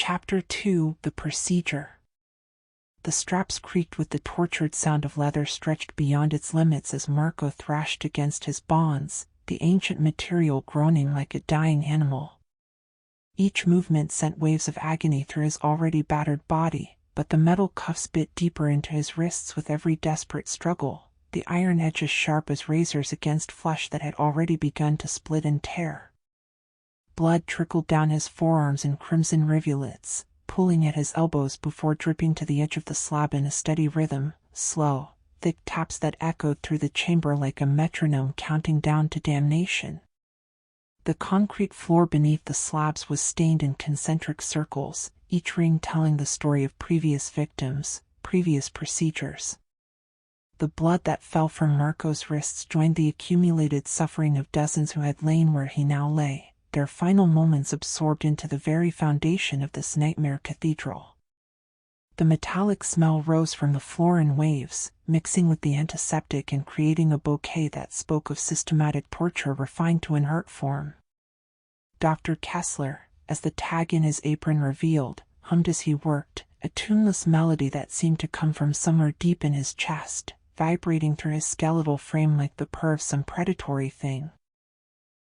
Chapter 2: The Procedure. The straps creaked with the tortured sound of leather stretched beyond its limits as Marco thrashed against his bonds, the ancient material groaning like a dying animal. Each movement sent waves of agony through his already battered body, but the metal cuffs bit deeper into his wrists with every desperate struggle, the iron edges sharp as razors against flesh that had already begun to split and tear. Blood trickled down his forearms in crimson rivulets, pooling at his elbows before dripping to the edge of the slab in a steady rhythm, slow, thick taps that echoed through the chamber like a metronome counting down to damnation. The concrete floor beneath the slabs was stained in concentric circles, each ring telling the story of previous victims, previous procedures. The blood that fell from Marco's wrists joined the accumulated suffering of dozens who had lain where he now lay, their final moments absorbed into the very foundation of this nightmare cathedral. The metallic smell rose from the floor in waves, mixing with the antiseptic and creating a bouquet that spoke of systematic torture refined to an art form. Dr. Kessler, as the tag in his apron revealed, hummed as he worked, a tuneless melody that seemed to come from somewhere deep in his chest, vibrating through his skeletal frame like the purr of some predatory thing.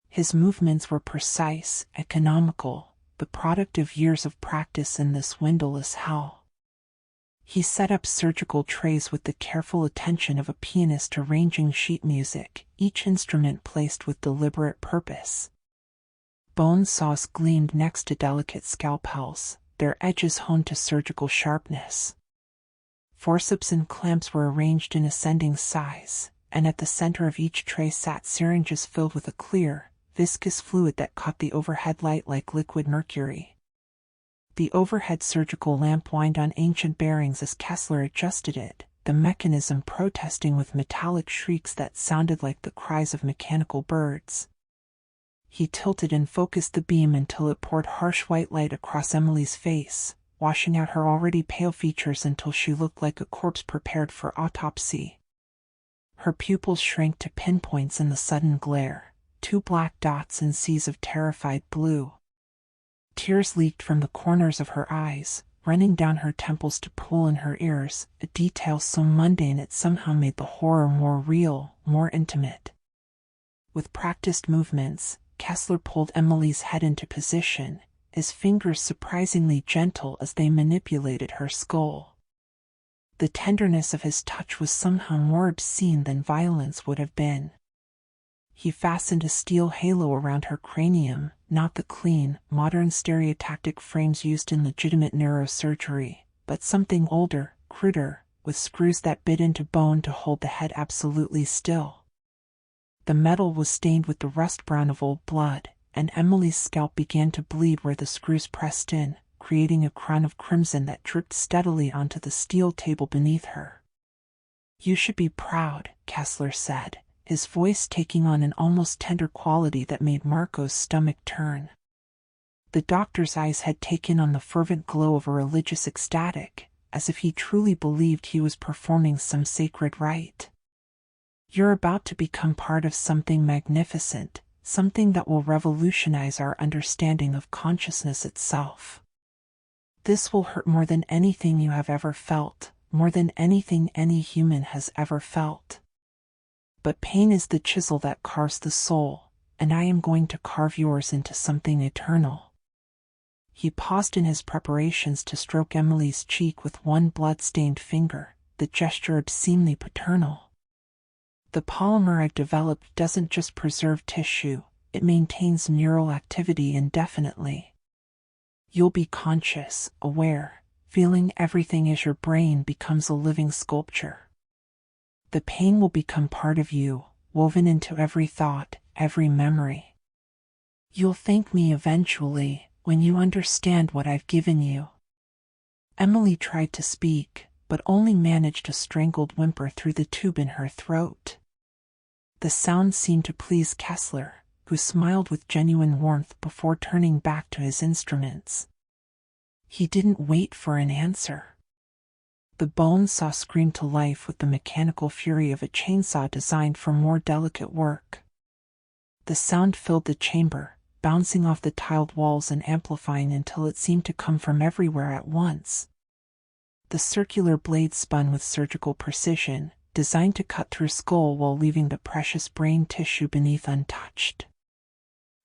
His movements were precise, economical, the product of years of practice in this windowless hell. He set up surgical trays with the careful attention of a pianist arranging sheet music, each instrument placed with deliberate purpose. Bone saws gleamed next to delicate scalpels, their edges honed to surgical sharpness. Forceps and clamps were arranged in ascending size, and at the center of each tray sat syringes filled with a clear, viscous fluid that caught the overhead light like liquid mercury. The overhead surgical lamp whined on ancient bearings as Kessler adjusted it, the mechanism protesting with metallic shrieks that sounded like the cries of mechanical birds. He tilted and focused the beam until it poured harsh white light across Emily's face, washing out her already pale features until she looked like a corpse prepared for autopsy. Her pupils shrank to pinpoints in the sudden glare, two black dots in seas of terrified blue. Tears leaked from the corners of her eyes, running down her temples to pool in her ears, a detail so mundane it somehow made the horror more real, more intimate. With practiced movements, Kessler pulled Emily's head into position, his fingers surprisingly gentle as they manipulated her skull. The tenderness of his touch was somehow more obscene than violence would have been. He fastened a steel halo around her cranium, not the clean, modern stereotactic frames used in legitimate neurosurgery, but something older, cruder, with screws that bit into bone to hold the head absolutely still. The metal was stained with the rust brown of old blood, and Emily's scalp began to bleed where the screws pressed in, creating a crown of crimson that dripped steadily onto the steel table beneath her. "You should be proud," Kessler said, his voice taking on an almost tender quality that made Marco's stomach turn. The doctor's eyes had taken on the fervent glow of a religious ecstatic, as if he truly believed he was performing some sacred rite. "You're about to become part of something magnificent, something that will revolutionize our understanding of consciousness itself. This will hurt more than anything you have ever felt, more than anything any human has ever felt. But pain is the chisel that carves the soul, and I am going to carve yours into something eternal." He paused in his preparations to stroke Emily's cheek with one blood-stained finger, the gesture obscenely paternal. "The polymer I've developed doesn't just preserve tissue, it maintains neural activity indefinitely. You'll be conscious, aware, feeling everything as your brain becomes a living sculpture. The pain will become part of you, woven into every thought, every memory. You'll thank me eventually, when you understand what I've given you." Emily tried to speak, but only managed a strangled whimper through the tube in her throat. The sound seemed to please Kessler, who smiled with genuine warmth before turning back to his instruments. He didn't wait for an answer. The bone saw screamed to life with the mechanical fury of a chainsaw designed for more delicate work. The sound filled the chamber, bouncing off the tiled walls and amplifying until it seemed to come from everywhere at once. The circular blade spun with surgical precision, designed to cut through skull while leaving the precious brain tissue beneath untouched.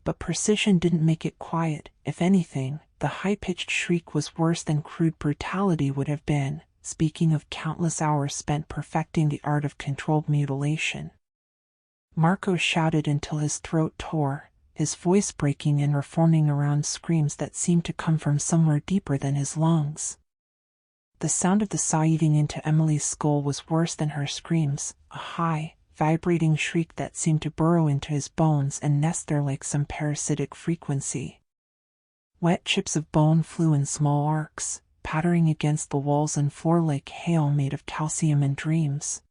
But precision didn't make it quiet. If anything, the high-pitched shriek was worse than crude brutality would have been, speaking of countless hours spent perfecting the art of controlled mutilation. Marco shouted until his throat tore, his voice breaking and reforming around screams that seemed to come from somewhere deeper than his lungs. The sound of the saw eating into Emily's skull was worse than her screams, a high, vibrating shriek that seemed to burrow into his bones and nest there like some parasitic frequency. Wet chips of bone flew in small arcs, pattering against the walls and floor like hail made of calcium and dreams.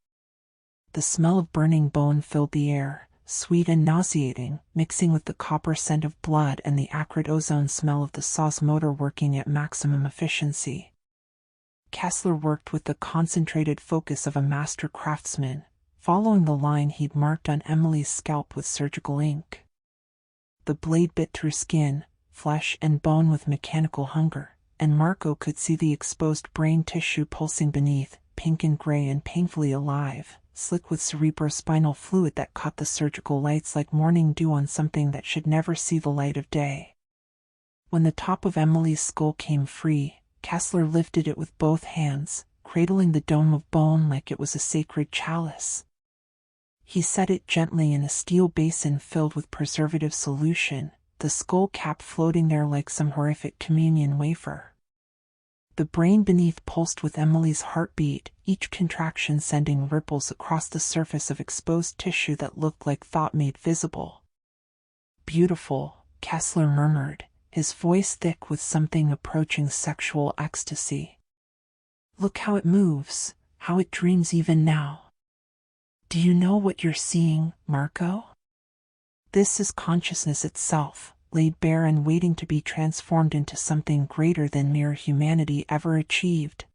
The smell of burning bone filled the air, sweet and nauseating, mixing with the copper scent of blood and the acrid ozone smell of the saw's motor working at maximum efficiency. Kessler worked with the concentrated focus of a master craftsman, following the line he'd marked on Emily's scalp with surgical ink. The blade bit through skin, flesh and bone with mechanical hunger, and Marco could see the exposed brain tissue pulsing beneath, pink and gray and painfully alive, slick with cerebrospinal fluid that caught the surgical lights like morning dew on something that should never see the light of day. When the top of Emily's skull came free, Kessler lifted it with both hands, cradling the dome of bone like it was a sacred chalice. He set it gently in a steel basin filled with preservative solution, the skull cap floating there like some horrific communion wafer. The brain beneath pulsed with Emily's heartbeat, each contraction sending ripples across the surface of exposed tissue that looked like thought made visible. "Beautiful," Kessler murmured, his voice thick with something approaching sexual ecstasy. "Look how it moves, how it dreams even now. Do you know what you're seeing, Marco? This is consciousness itself, laid bare and waiting to be transformed into something greater than mere humanity ever achieved."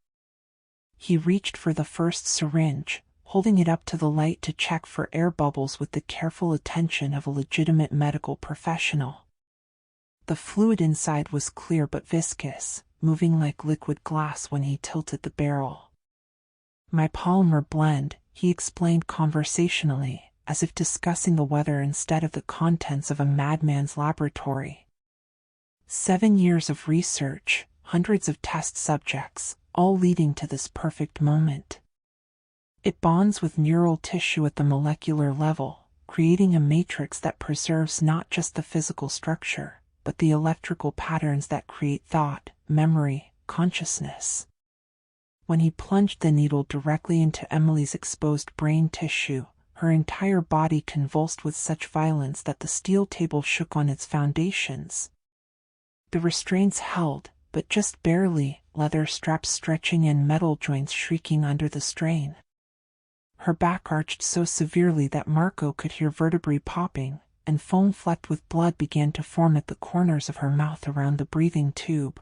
He reached for the first syringe, holding it up to the light to check for air bubbles with the careful attention of a legitimate medical professional. The fluid inside was clear but viscous, moving like liquid glass when he tilted the barrel. "My polymer blend," he explained conversationally, as if discussing the weather instead of the contents of a madman's laboratory. 7 years of research, hundreds of test subjects, all leading to this perfect moment. It bonds with neural tissue at the molecular level, creating a matrix that preserves not just the physical structure, but the electrical patterns that create thought, memory, consciousness. When he plunged the needle directly into Emily's exposed brain tissue, her entire body convulsed with such violence that the steel table shook on its foundations. The restraints held, but just barely, leather straps stretching and metal joints shrieking under the strain. Her back arched so severely that Marco could hear vertebrae popping, and foam flecked with blood began to form at the corners of her mouth around the breathing tube.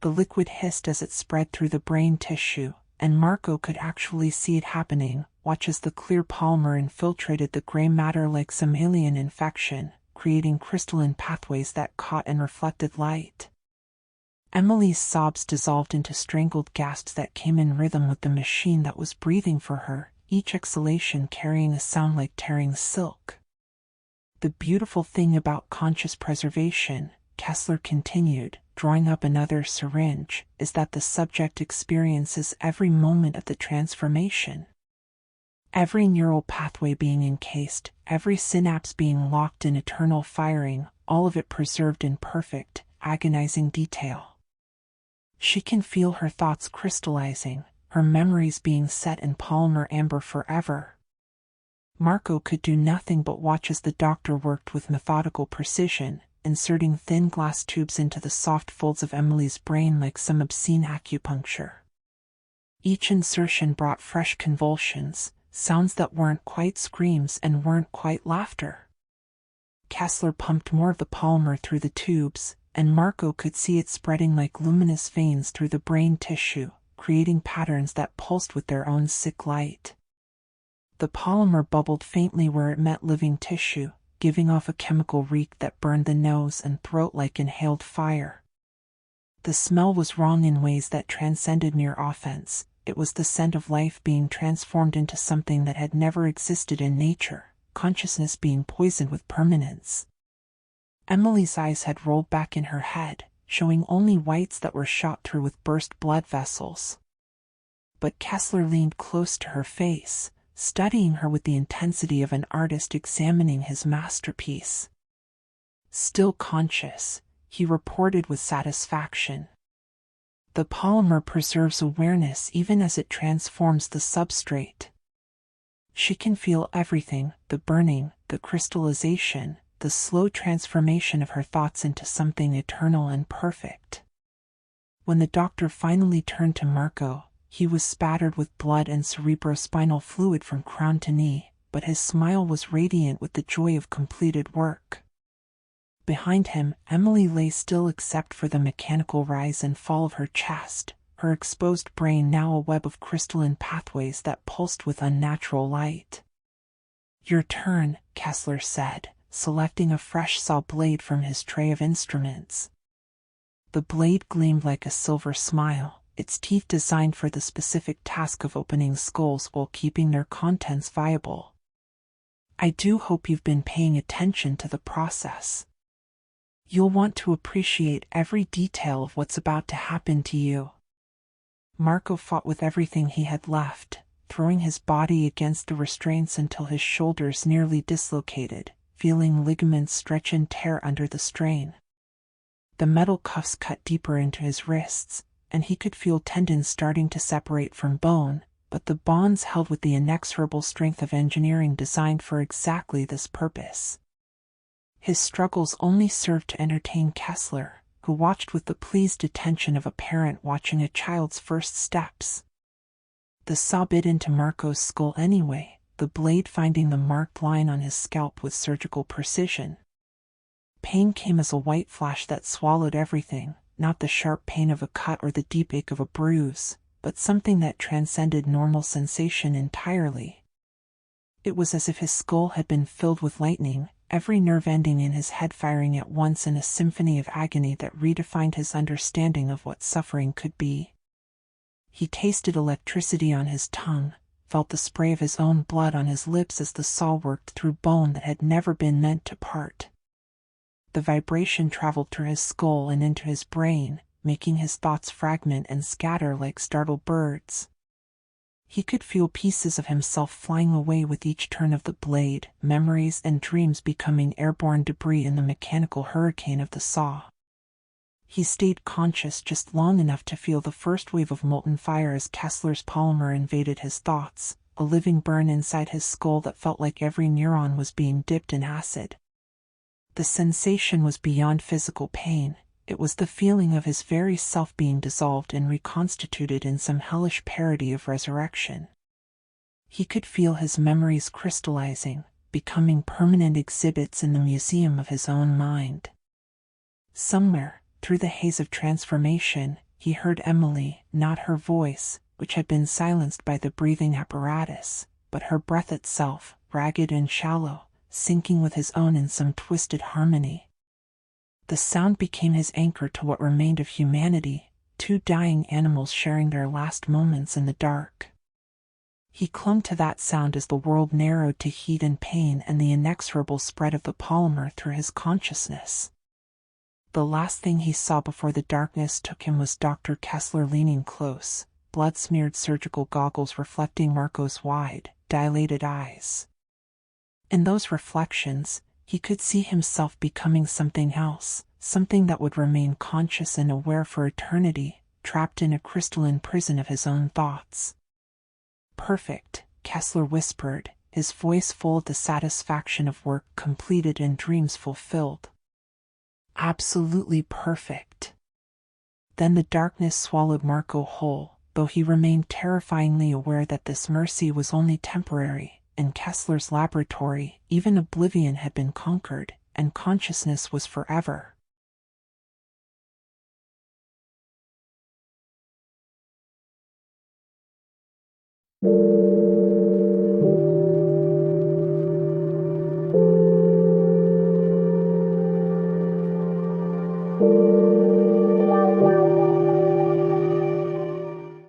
The liquid hissed as it spread through the brain tissue, and Marco could actually see it happening, watch as the clear polymer infiltrated the gray matter like some alien infection, creating crystalline pathways that caught and reflected light. Emily's sobs dissolved into strangled gasps that came in rhythm with the machine that was breathing for her, each exhalation carrying a sound like tearing silk. "The beautiful thing about conscious preservation," Kessler continued, drawing up another syringe, "is that the subject experiences every moment of the transformation. Every neural pathway being encased, every synapse being locked in eternal firing, all of it preserved in perfect, agonizing detail. She can feel her thoughts crystallizing, her memories being set in polymer amber forever." Marco could do nothing but watch as the doctor worked with methodical precision, inserting thin glass tubes into the soft folds of Emily's brain like some obscene acupuncture. Each insertion brought fresh convulsions, sounds that weren't quite screams and weren't quite laughter. Kessler pumped more of the polymer through the tubes, and Marco could see it spreading like luminous veins through the brain tissue, creating patterns that pulsed with their own sick light. The polymer bubbled faintly where it met living tissue, giving off a chemical reek that burned the nose and throat like inhaled fire. The smell was wrong in ways that transcended mere offense. It was the scent of life being transformed into something that had never existed in nature, consciousness being poisoned with permanence. Emily's eyes had rolled back in her head, showing only whites that were shot through with burst blood vessels. But Kessler leaned close to her face, studying her with the intensity of an artist examining his masterpiece. Still conscious, he reported with satisfaction. The polymer preserves awareness even as it transforms the substrate. She can feel everything, the burning, the crystallization, the slow transformation of her thoughts into something eternal and perfect. When the doctor finally turned to Marco, he was spattered with blood and cerebrospinal fluid from crown to knee, but his smile was radiant with the joy of completed work. Behind him, Emily lay still except for the mechanical rise and fall of her chest, her exposed brain now a web of crystalline pathways that pulsed with unnatural light. "Your turn," Kessler said, selecting a fresh saw blade from his tray of instruments. The blade gleamed like a silver smile, its teeth designed for the specific task of opening skulls while keeping their contents viable. "I do hope you've been paying attention to the process. You'll want to appreciate every detail of what's about to happen to you." Marco fought with everything he had left, throwing his body against the restraints until his shoulders nearly dislocated, feeling ligaments stretch and tear under the strain. The metal cuffs cut deeper into his wrists, and he could feel tendons starting to separate from bone, but the bonds held with the inexorable strength of engineering designed for exactly this purpose. His struggles only served to entertain Kessler, who watched with the pleased attention of a parent watching a child's first steps. The saw bit into Marco's skull anyway, the blade finding the marked line on his scalp with surgical precision. Pain came as a white flash that swallowed everything, not the sharp pain of a cut or the deep ache of a bruise, but something that transcended normal sensation entirely. It was as if his skull had been filled with lightning, every nerve ending in his head firing at once in a symphony of agony that redefined his understanding of what suffering could be. He tasted electricity on his tongue, felt the spray of his own blood on his lips as the saw worked through bone that had never been meant to part. The vibration traveled through his skull and into his brain, making his thoughts fragment and scatter like startled birds. He could feel pieces of himself flying away with each turn of the blade, memories and dreams becoming airborne debris in the mechanical hurricane of the saw. He stayed conscious just long enough to feel the first wave of molten fire as Kessler's polymer invaded his thoughts, a living burn inside his skull that felt like every neuron was being dipped in acid. The sensation was beyond physical pain. It was the feeling of his very self being dissolved and reconstituted in some hellish parody of resurrection. He could feel his memories crystallizing, becoming permanent exhibits in the museum of his own mind. Somewhere, through the haze of transformation, he heard Emily, not her voice, which had been silenced by the breathing apparatus, but her breath itself, ragged and shallow, syncing with his own in some twisted harmony. The sound became his anchor to what remained of humanity, two dying animals sharing their last moments in the dark. He clung to that sound as the world narrowed to heat and pain and the inexorable spread of the polymer through his consciousness. The last thing he saw before the darkness took him was Dr. Kessler leaning close, blood-smeared surgical goggles reflecting Marco's wide, dilated eyes. In those reflections, he could see himself becoming something else, something that would remain conscious and aware for eternity, trapped in a crystalline prison of his own thoughts. "Perfect," Kessler whispered, his voice full of the satisfaction of work completed and dreams fulfilled. "Absolutely perfect." Then the darkness swallowed Marco whole, though he remained terrifyingly aware that this mercy was only temporary. In Kessler's laboratory, even oblivion had been conquered, and consciousness was forever.